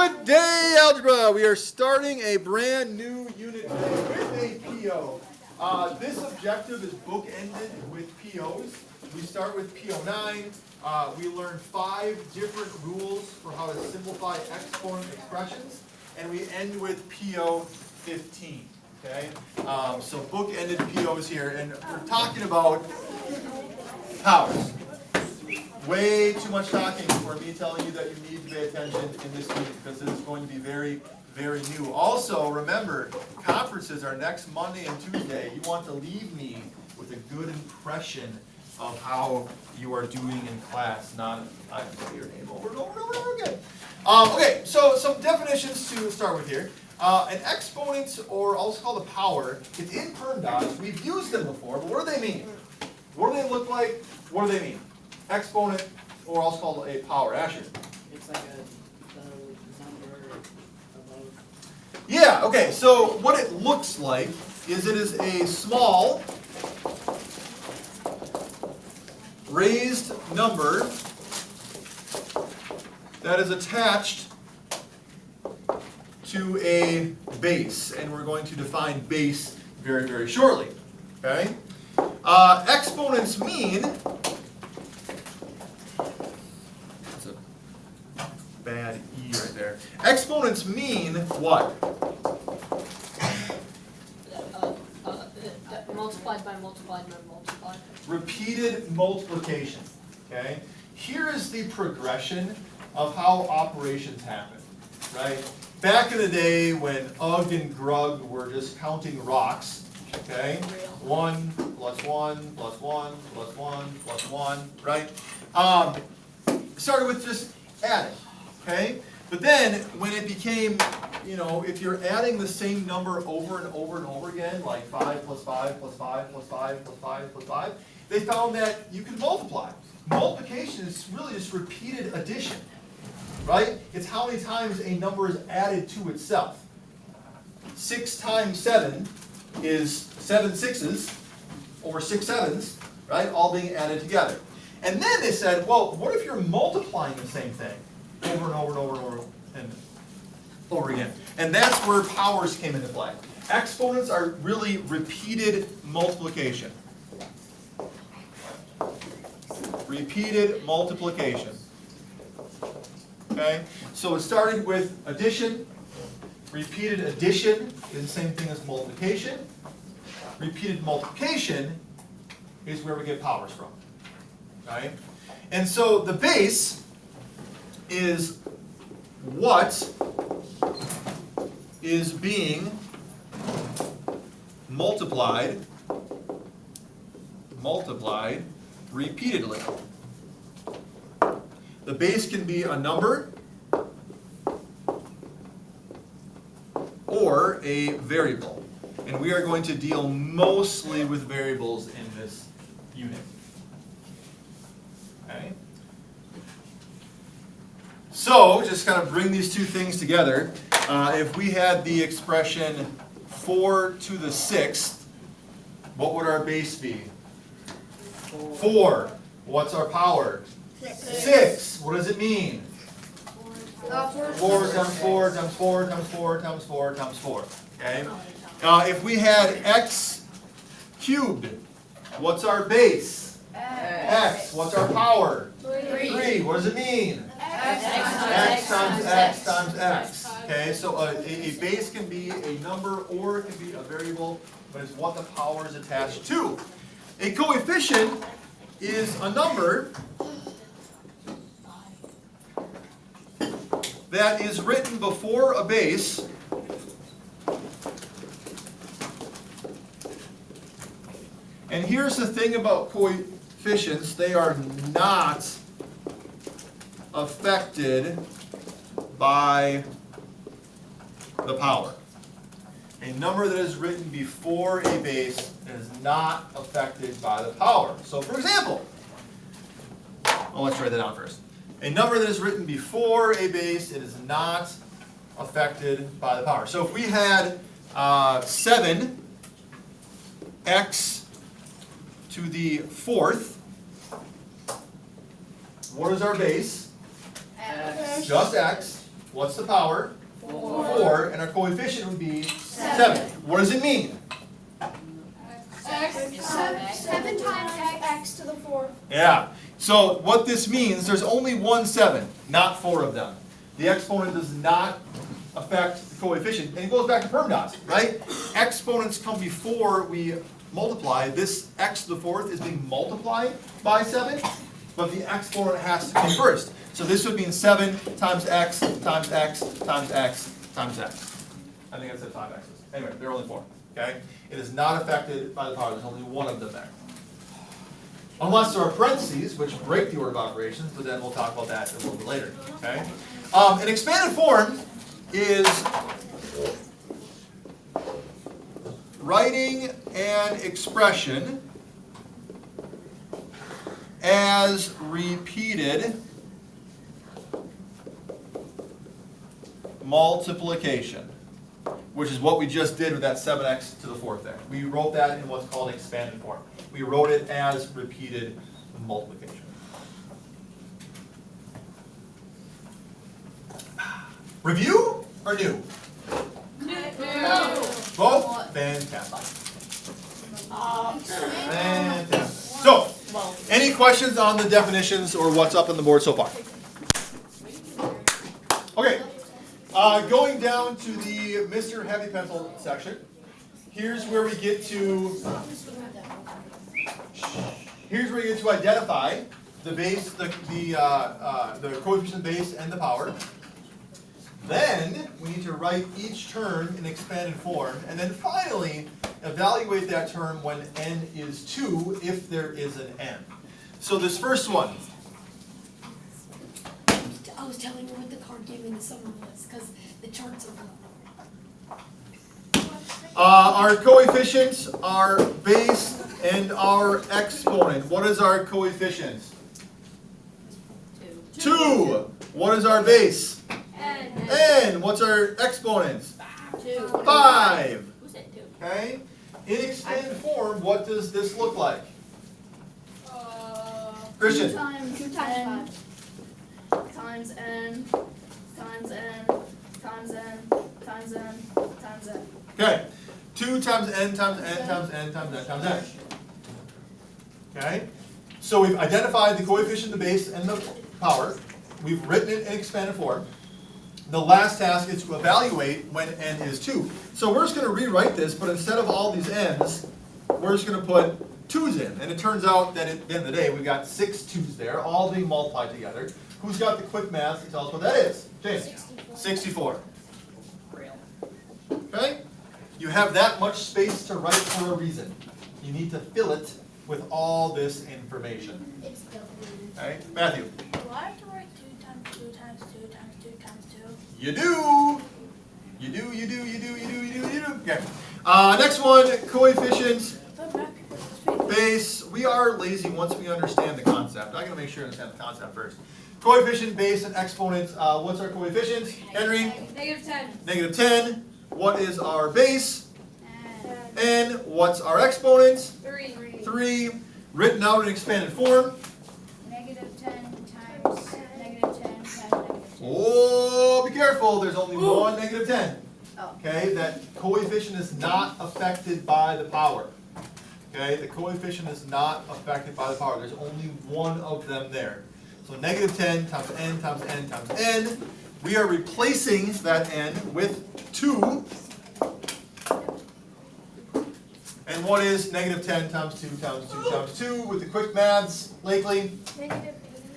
Good day, Algebra! We are starting a brand new unit today with a PO. This objective is bookended with POs. We start with PO9. We learn 5 different rules for how to simplify exponent expressions. And we end with PO15. Okay? So bookended POs here. And we're talking about powers. Way too much talking for me telling you that you need to pay attention in this meeting because it is going to be very, very new. Also, remember, conferences are next Monday and Tuesday. You want to leave me with a good impression of how you are doing in class, not I can say your name over and over and over and over again. Okay, so some definitions to start with here. An exponent, or also called a power, it's in perm dots. We've used them before, but what do they mean? What do they look like? What do they mean? Exponent, or also called a power. Asher. It's like the number above. Yeah, okay, so what it looks like is it is a small raised number that is attached to a base, and we're going to define base very, very shortly. Okay? Exponents mean bad E right there. Exponents mean what? Multiplied by multiplied by multiplied. Repeated multiplication. Okay? Here is the progression of how operations happen. Right? Back in the day when Ugg and Grug were just counting rocks, okay? 1 plus 1 plus 1 plus 1 plus 1, right? Started with just adding. Okay? But then, when it became, if you're adding the same number over and over and over again, like 5 plus 5 plus 5 plus 5 plus 5 plus 5, they found that you can multiply. Multiplication is really just repeated addition, right? It's how many times a number is added to itself. 6 times 7 is 7 sixes, or 6 sevens, right? All being added together. And then they said, well, what if you're multiplying the same thing? Over and over and over and over and over again. And that's where powers came into play. Exponents are really repeated multiplication. Repeated multiplication. Okay? So it started with addition. Repeated addition is the same thing as multiplication. Repeated multiplication is where we get powers from. Right? And so the base is what is being multiplied repeatedly. The base can be a number or a variable. And we are going to deal mostly with variables in this unit. Okay? So, just kind of bring these two things together. If we had the expression 4 to the 6th, what would our base be? 4. What's our power? 6. What does it mean? 4 times 4 times 4 times 4 times 4 times 4. Okay? If we had x cubed, what's our base? X. What's our power? 3. What does it mean? X times X times X. Okay, so a base can be a number or it can be a variable, but it's what the power is attached to. A coefficient is a number that is written before a base and here's the thing about coefficients, they are not affected by the power. A number that is written before a base is not affected by the power. So for example, let's write that down first. A number that is written before a base, it is not affected by the power. So if we had 7x to the 4th, what is our base? X. Just x. what's the power? 4, and our coefficient would be 7. What does it mean? Seven times x to the 4. Yeah, so what this means, there's only one 7, not 4 of them. The exponent does not affect the coefficient, and it goes back to perm dots, right? Exponents come before we multiply. This x to the 4th is being multiplied by 7, but the exponent has to come first. So this would mean 7 times x times x times x times x. I think I said 5 x's. Anyway, there are only 4, okay? It is not affected by the power, there's only one of them there. Unless there are parentheses, which break the order of operations, but then we'll talk about that a little bit later, okay? An expanded form is writing an expression as repeated multiplication, which is what we just did with that 7x to the 4th there. We wrote that in what's called expanded form. We wrote it as repeated multiplication. Review or new? Both? Fantastic. Fantastic. So, any questions on the definitions or what's up on the board so far? Okay, going down to the Mr. Heavy Pencil section. Here's where we get to identify the base, the coefficient base and the power. Then we need to write each term in expanded form, and then finally evaluate that term when n is 2, if there is an n. So this first one. I was telling her what the card gave me in the summer was, because the charts are Our coefficients are base and our exponent. What is our coefficient? 2. What is our base? N. What's our exponent? 5. Okay? In expanded form, what does this look like? Christian. 2 times 5. Times n, times n, times n, times n, times n. Okay. 2 times n times n times n times n times n. Okay? So we've identified the coefficient, the base, and the power. We've written it in expanded form. The last task is to evaluate when n is 2. So we're just going to rewrite this, but instead of all these n's, we're just going to put 2's in. And it turns out that at the end of the day, we've got 6 2's there, all being multiplied together. Who's got the quick math to tell us what that is? James? 64. Okay? You have that much space to write for a reason. You need to fill it with all this information. Okay? Matthew? Do I have to write 2 times 2 times 2 times 2 times 2? You do. You do. Okay. Next one, coefficient, base. We are lazy once we understand the concept. I'm going to make sure I understand the concept first. Coefficient, base, and exponent. What's our coefficient? Henry? -10. -10. What is our base? N. What's our exponent? 3. 3. Written out in expanded form. -10 times -10 times -10. Oh, be careful. There's only one -10. Oh. Okay, that coefficient is not affected by the power. Okay, the coefficient is not affected by the power. There's only one of them there. So -10 times n times n times n. We are replacing that n with 2. And what is -10 times 2 times 2 times 2 with the quick maths, Lakely?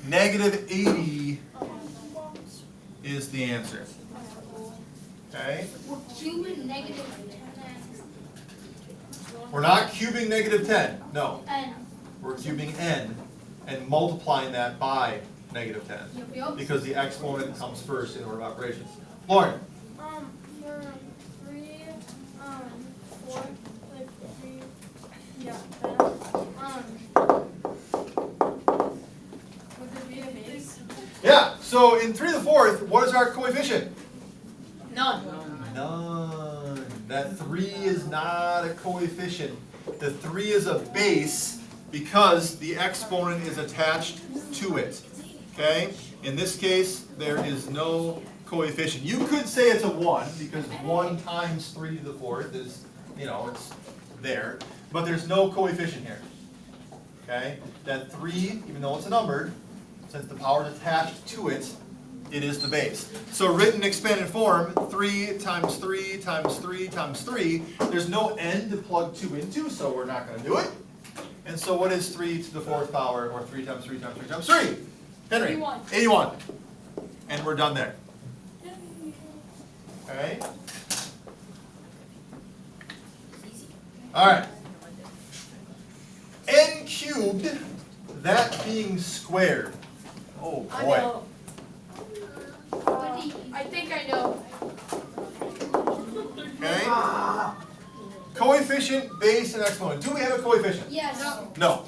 -80 is the answer. Okay? We're cubing -10. We're not cubing -10. No. N. We're cubing n and multiplying that by -10. Yup. Because the exponent comes first in order of operations. Lauren? For 3, 4, like 3, yeah, would there be a base? Yeah, so in 3 to the 4th, what is our coefficient? None. None. That 3 is not a coefficient. The 3 is a base because the exponent is attached to it. Okay? In this case, there is no coefficient. You could say it's a 1, because 1 times 3 to the 4th is, you know, it's there. But there's no coefficient here. Okay? That 3, even though it's a number, since the power is attached to it, it is the base. So written in expanded form, 3 times 3 times 3 times 3, there's no n to plug 2 into, so we're not going to do it. And so what is 3 to the 4th power, or 3 times 3 times 3 times 3? Henry? 81. 81. And we're done there. Okay? Alright. N cubed, that being squared. Oh boy. I think I know. Okay? Coefficient, base, and exponent. Do we have a coefficient? Yes. No.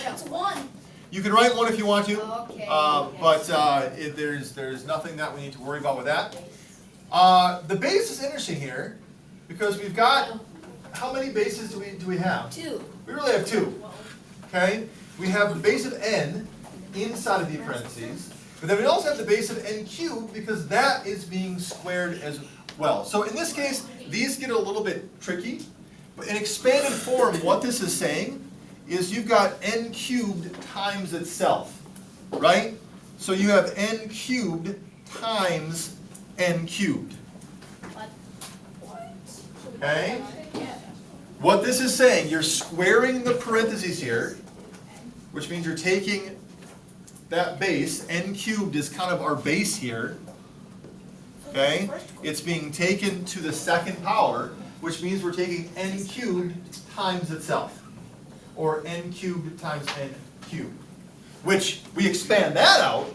It's 1. You can write 1 if you want to. Okay. But there's nothing that we need to worry about with that. The base is interesting here because we've got, how many bases do we have? 2. We really have 2. Okay? We have the base of n inside of the parentheses, but then we also have the base of n cubed because that is being squared as well. So in this case, these get a little bit tricky, but in expanded form, what this is saying is you've got n cubed times itself, right? So you have n cubed times n cubed. Okay? What this is saying, you're squaring the parentheses here, which means you're taking that base, n cubed is kind of our base here. Okay? It's being taken to the second power, which means we're taking n cubed times itself. Or n cubed times n cubed. Which we expand that out,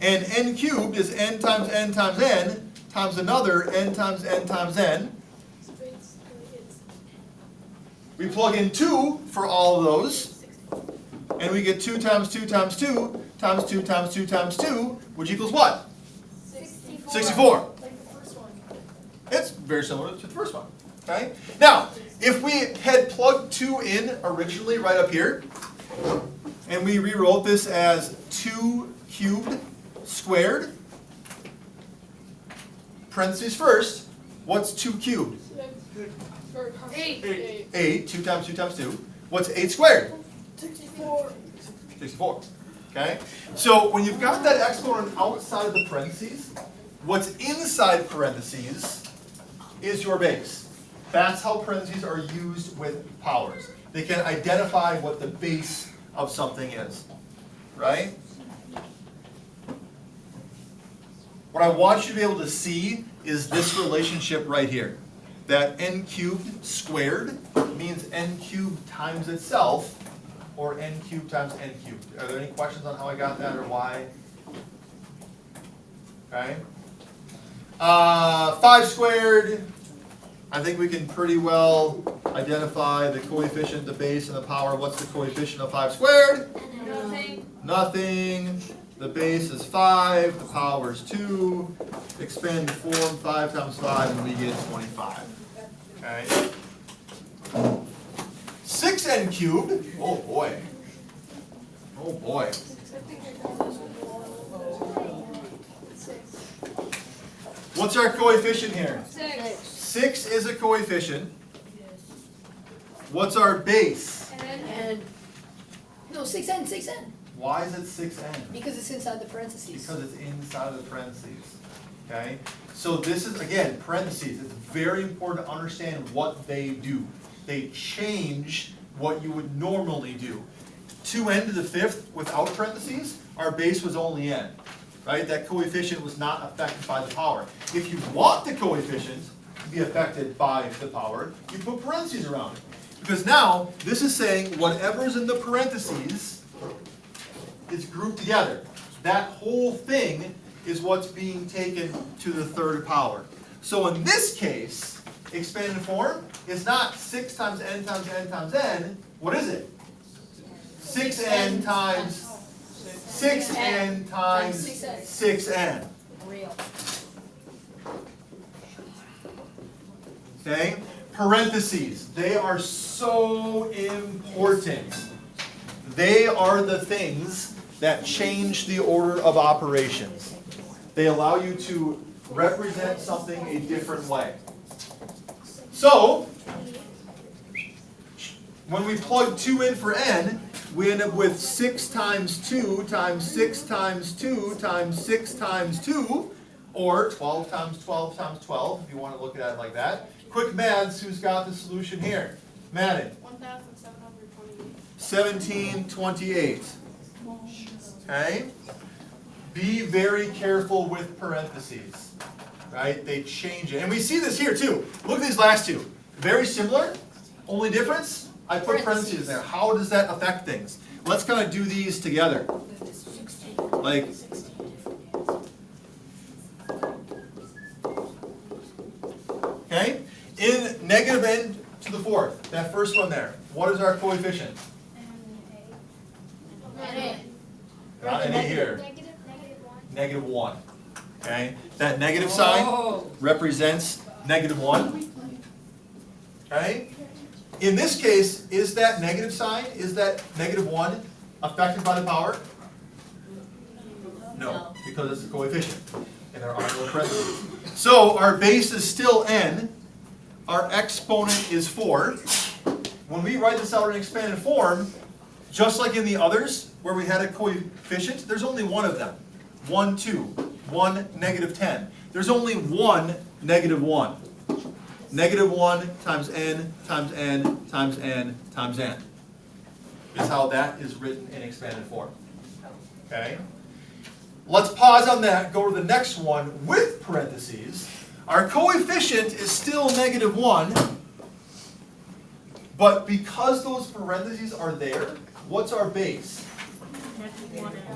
and n cubed is n times n times another n times n times n. We plug in 2 for all of those, and we get 2 times 2 times 2 times 2 times 2 times 2, which equals what? 64. Like the first one. It's very similar to the first one. Okay? Now, if we had plugged 2 in originally right up here, and we rewrote this as 2 cubed squared, parentheses first, what's 2 cubed? 8. 8, 2 times 2 times 2. What's 8 squared? 64. 64. Okay? So when you've got that exponent outside of the parentheses, what's inside parentheses is your base. That's how parentheses are used with powers. They can identify what the base of something is. Right? What I want you to be able to see is this relationship right here. That n cubed squared means n cubed times itself, or n cubed times n cubed. Are there any questions on how I got that or why? Okay. 5 squared, I think we can pretty well identify the coefficient, the base, and the power. What's the coefficient of 5 squared? Nothing. Nothing. The base is 5, the power is 2. Expanded form, 5 times 5, and we get 25. Okay. 6n cubed. Oh boy. Oh boy. What's our coefficient here? 6. 6 is a coefficient. What's our base? And No, 6n. Why is it 6n? Because it's inside the parentheses. Because it's inside of the parentheses. Okay? So this is, again, parentheses. It's very important to understand what they do. They change what you would normally do. 2n to the 5th without parentheses, our base was only n. Right? That coefficient was not affected by the power. If you want the coefficient to be affected by the power, you put parentheses around it. Because now, this is saying whatever's in the parentheses is grouped together. That whole thing is what's being taken to the third power. So in this case, expanded form is not 6 times n times n times n. What is it? 6n times 6n times 6n. Real. Okay? Parentheses. They are so important. They are the things that change the order of operations. They allow you to represent something a different way. So, when we plug 2 in for n, we end up with 6 times 2 times 6 times 2 times 6 times 2, or 12 times 12 times 12, if you want to look at it like that. Quick maths, who's got the solution here? Madden. 1728. Okay? Be very careful with parentheses. Right? They change it. And we see this here too. Look at these last two. Very similar. Only difference? I put parentheses there. How does that affect things? Let's kind of do these together. Like, okay? In negative n to the fourth, that first one there, what is our coefficient? Not any here. Negative 1. Okay? That negative sign represents negative 1. Okay? In this case, is that negative sign, is that negative 1 affected by the power? No, because it's a coefficient, and there are no parentheses. So our base is still n, our exponent is 4. When we write this out in expanded form, just like in the others, where we had a coefficient, there's only one of them. 1, 2, 1, negative 10. There's only one negative 1. Negative 1 times n times n times n times n is how that is written in expanded form. Okay? Let's pause on that, go to the next one with parentheses. Our coefficient is still negative 1, but because those parentheses are there, what's our base?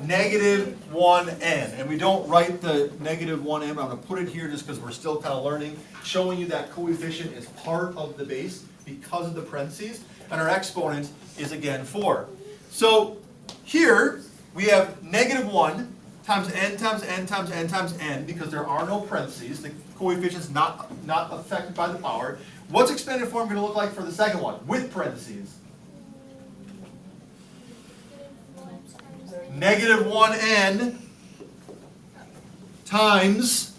Negative 1n. And we don't write the negative 1n, but I'm going to put it here just because we're still kind of learning, showing you that coefficient is part of the base because of the parentheses, and our exponent is again 4. So here we have negative 1 times n times n times n times n, because there are no parentheses, the coefficient's not affected by the power. What's expanded form going to look like for the second one with parentheses? Negative 1n times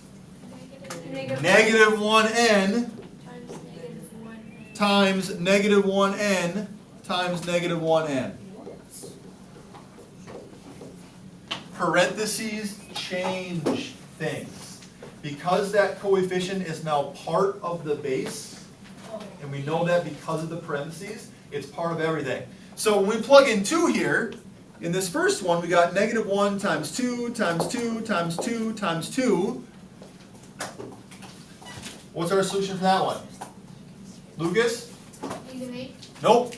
negative 1n times negative 1n times negative 1n. Parentheses change things. Because that coefficient is now part of the base, and we know that because of the parentheses, it's part of everything. So when we plug in 2 here, in this first one, we got negative 1 times 2 times 2 times 2 times 2. What's our solution for that one? Lucas? Negative 8. Nope.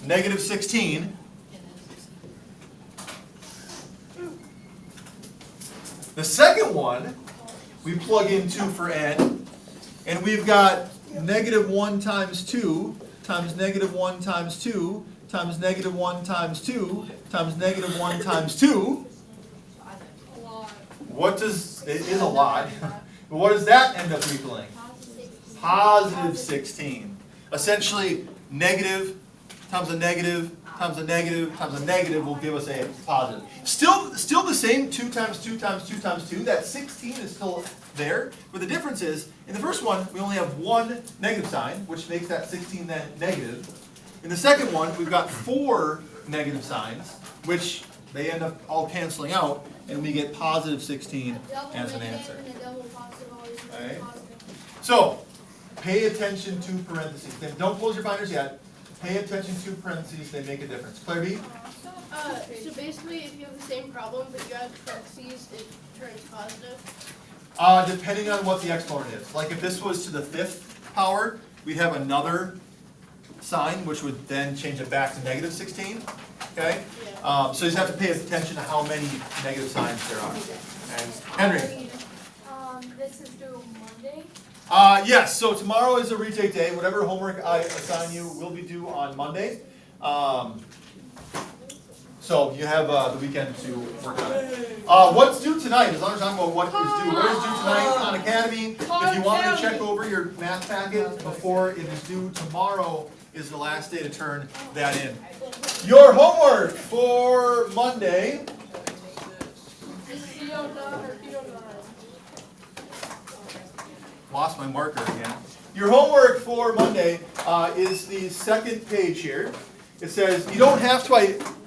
Negative 16. The second one, we plug in 2 for n, and we've got negative 1 times 2 times negative 1 times 2 times negative 1 times 2 times negative 1 times 2. A lot. What does, it is a lot, but what does that end up equaling? Positive 16. Essentially, negative times a negative times a negative times a negative will give us a positive. Still the same, 2 times 2 times 2 times 2. That 16 is still there, but the difference is, in the first one, we only have one negative sign, which makes that 16 then negative. In the second one, we've got 4 negative signs, which they end up all canceling out, and we get positive 16 as an answer. Okay. So, pay attention to parentheses. Don't close your binders yet. Pay attention to parentheses, they make a difference. Claire B? So basically, if you have the same problem, but you add parentheses, it turns positive? Depending on what the exponent is. Like if this was to the 5th power, we'd have another sign, which would then change it back to negative 16. Okay? Yeah. So you just have to pay attention to how many negative signs there are. And Henry? This is due Monday. Yes, so tomorrow is a retake day. Whatever homework I assign you will be due on Monday. So you have the weekend to work on it. What's due tonight? As long as I'm about what is due. What is due tonight, Khan Academy? If you want me to check over your math packet before it is due, tomorrow is the last day to turn that in. Your homework for Monday. Lost my marker again. Your homework for Monday is the second page here. It says you don't have to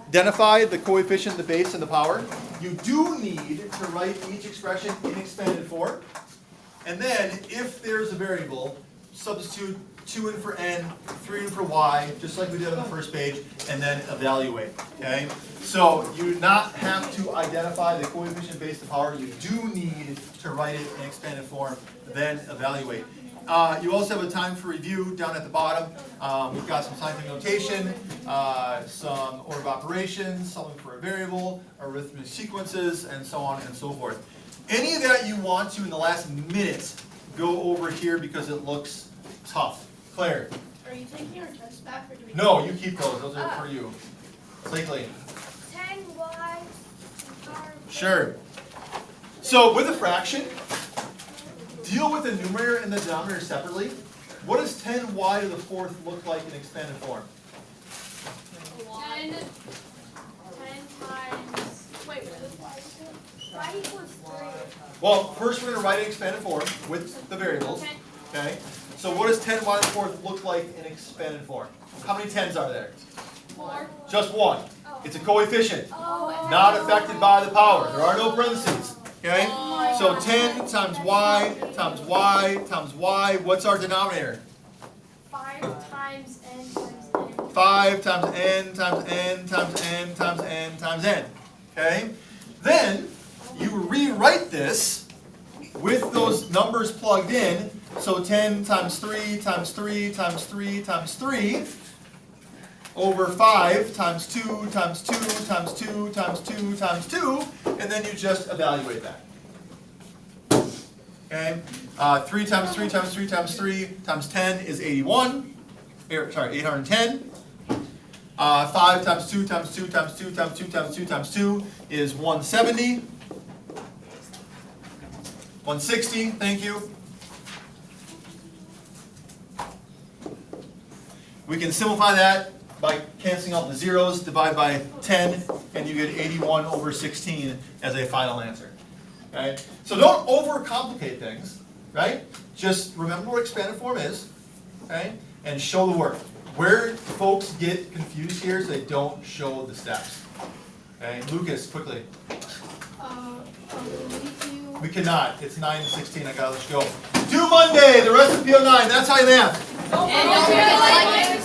identify the coefficient, the base, and the power. You do need to write each expression in expanded form. And then, if there's a variable, substitute 2 in for n, 3 in for y, just like we did on the first page, and then evaluate. Okay? So you do not have to identify the coefficient, base, and power. You do need to write it in expanded form, then evaluate. You also have a time for review down at the bottom. We've got some scientific notation, some order of operations, something for a variable, arithmetic sequences, and so on and so forth. Any of that you want to in the last minute, go over here because it looks tough. Claire? Are you taking our test back or do we? No, you keep those. Those are for you. Blakely? 10y. Sure. So with a fraction, deal with the numerator and the denominator separately. What does 10y to the fourth look like in expanded form? 10 times. Wait, y equals 3. Well, first we're going to write it in expanded form with the variables. 10. Okay. So what does 10y to the fourth look like in expanded form? How many 10s are there? 4. Just one. It's a coefficient, Oh. not affected by the power. There are no parentheses. Okay? So 10 times y times y times y. What's our denominator? 5 times n times n. 5 times n times n times n times n times n. Okay? Then you rewrite this with those numbers plugged in. So 10 times 3 times 3 times 3 times 3 over 5 times 2 times 2 times 2 times 2 times 2, and then you just evaluate that. Okay? 3 times 3 times 3 times 3 times 10 is 81. Sorry, 810. 5 times 2 times 2 times 2 times 2 times 2 times 2 is 170. 160, thank you. We can simplify that by canceling out the zeros, divide by 10, and you get 81 over 16 as a final answer. Okay? So don't overcomplicate things, right? Just remember what expanded form is, okay? And show the work. Where folks get confused here is they don't show the steps. Okay, Lucas, quickly. We cannot. It's 9:16. I gotta let you go. Due Monday. The rest of PO9. That's how you math. And don't forget to like it.